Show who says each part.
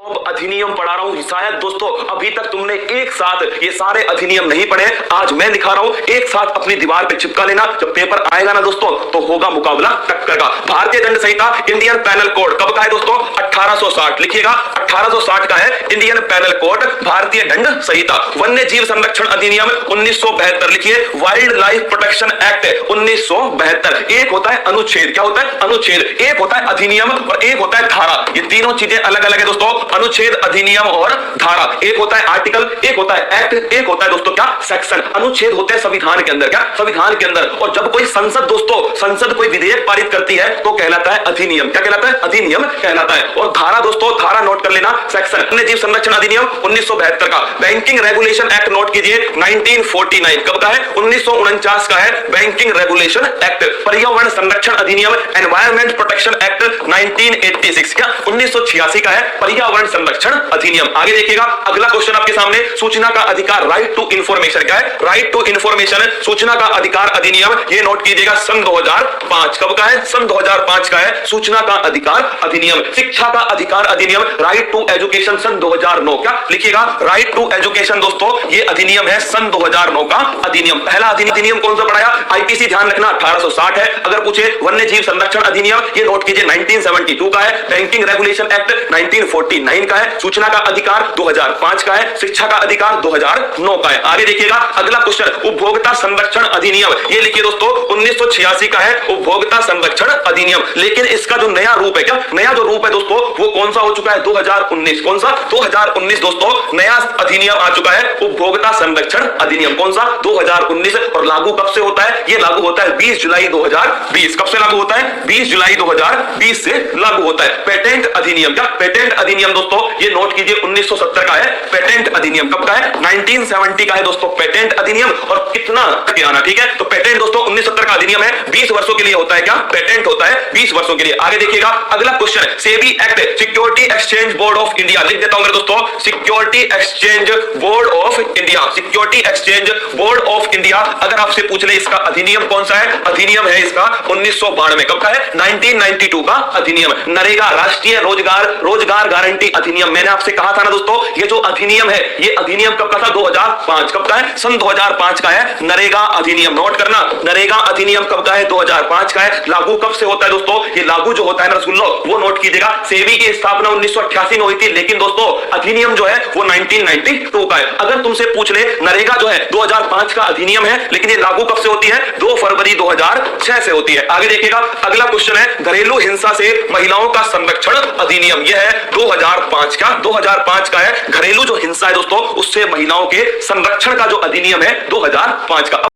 Speaker 1: अधिनियम पढ़ा रहा हूं। शायद दोस्तों अभी तक तुमने एक साथ ये सारे अधिनियम नहीं पढ़े, आज मैं दिखा रहा हूं। एक साथ अपनी दीवार पे चिपका लेना, जब पेपर आएगा ना दोस्तों तो होगा मुकाबला टक्कर का। भारतीय दंड संहिता इंडियन पैनल कोड कब का है दोस्तों? 1860 लिखिएगा, 1860 का है इंडियन पैनल कोड भारतीय दंड संहिता। वन्य जीव संरक्षण अधिनियम 1972 लिखिए, वाइल्ड लाइफ प्रोटेक्शन एक्ट 1972। एक होता है अनुच्छेद, क्या होता है? अनुच्छेद। एक होता है अधिनियम और एक होता है धारा। ये तीनों चीजें अलग अलग है दोस्तों, अनुच्छेद, अधिनियम और धारा। एक होता है आर्टिकल, एक होता है एक्ट, एक होता है दोस्तों क्या? सेक्शन। अनुच्छेद होते हैं संविधान के अंदर, क्या? संविधान के अंदर। और जब कोई संसद दोस्तों, संसद कोई विधेयक पारित करती है तो कहलाता है अधिनियम। क्या कहलाता है? अधिनियम कहलाता है। और धारा दोस्तों, धारा नोट कर लेना, सेक्शन। वन्य जीव संरक्षण अधिनियम 1972 का। बैंकिंग रेगुलेशन एक्ट नोट कीजिए 1949 कब का है? 1949 का है बैंकिंग रेगुलेशन एक्ट। पर्यावरण संरक्षण अधिनियम एनवायरमेंट प्रोटेक्शन एक्ट 1986 क्या? 1986 का है पर्यावरण संरक्षण अधिनियम। आगे देखिएगा, अगला क्वेश्चन आपके सामने, सूचना का अधिकार, राइट टू इंफॉर्मेशन। क्या है? राइट टू इंफॉर्मेशन, सूचना का अधिकार अधिनियम, ये नोट कीजिएगा सन 2005 कब का है? सन 2005 का है सूचना का अधिकार अधिनियम। शिक्षा का अधिकार अधिनियम, राइट टू एजुकेशन, सन 2009 क्या? लिखिएगा राइट टू एजुकेशन दोस्तों, ये अधिनियम है सन 2009 का अधिनियम। पहला अधिनियम कौन सा पढ़ाया? आईपीसी, ध्यान रखना 1860 है। अगर पूछे वन्य जीव संरक्षण अधिनियम, ये नोट कीजिए 1972 का है। बैंकिंग रेगुलेशन एक्ट 1949 का है। सूचना का अधिकार 2005 का है। शिक्षा का अधिकार 2009 का है। आगे देखिएगा, अगला क्वेश्चन, उपभोक्ता संरक्षण अधिनियम, ये लिखिए दोस्तों 1986 का है उपभोक्ता संरक्षण अधिनियम। लेकिन इसका जो नया रूप है, क्या नया जो रूप है दोस्तों, वो कौन सा हो चुका है? 2019। कौन सा? 2019 दोस्तों नया अधिनियम आ चुका है उपभोक्ता संरक्षण अधिनियम। कौन सा? 2019। और लागू कब से होता है? ये लागू होता है 20 जुलाई 2020। कब से लागू होता है? 20 जुलाई 2020 से लागू होता है। पेटेंट अधिनियम, क्या? पेटेंट अधिनियम दोस्तों, ये नोट कीजिए 1970 का है पेटेंट अधिनियम। कब का है? 1970 का है दोस्तों पेटेंट अधिनियम। और कितना आना, ठीक है? तो पेटेंट दोस्तों 1970 का अधिनियम है, 20 वर्षों के लिए होता है। क्या? पेटेंट होता है 20 वर्षों के लिए। आगे देखिएगा, अगला question, SEBI act, security exchange board of India, लिख देता हूं दोस्तों, security exchange board of India, security exchange board of India. अगर आपसे पूछ ले इसका अधिनियम कौन सा है? अधिनियम है इसका 1992। कब का है? 1992 का अधिनियम। नरेगा, राष्ट्रीय रोजगार गारंटी अधिनियम, मैंने आपसे कहा था ना दोस्तों, ये जो अधिनियम है, ये अधिनियम कब का था? 2005। कब का है? सन 2005 का है नरेगा अधिनियम। नोट करना, नरेगा अधिनियम कब का है? 2005 का है। लागू कब से होता है दोस्तों? ये लागू जो होता है ना रसगुल्लो, वो नोट कीजिएगा। सेबी की स्थापना 1988 में हुई थी, लेकिन दोस्तों अधिनियम जो है वो 1992 का है। अगर तुमसे पूछ ले, नरेगा जो है 2005 का अधिनियम है, लेकिन ये लागू कब से होती है? 2 फरवरी 2006 से होती है। आगे देखिएगा, अगला क्वेश्चन है, घरेलू हिंसा से महिलाओं का संरक्षण अधिनियम, यह है 2005 का, 2005 का है। घरेलू जो हिंसा है दोस्तों, उससे महिलाओं के संरक्षण का जो अधिनियम है 2005 का।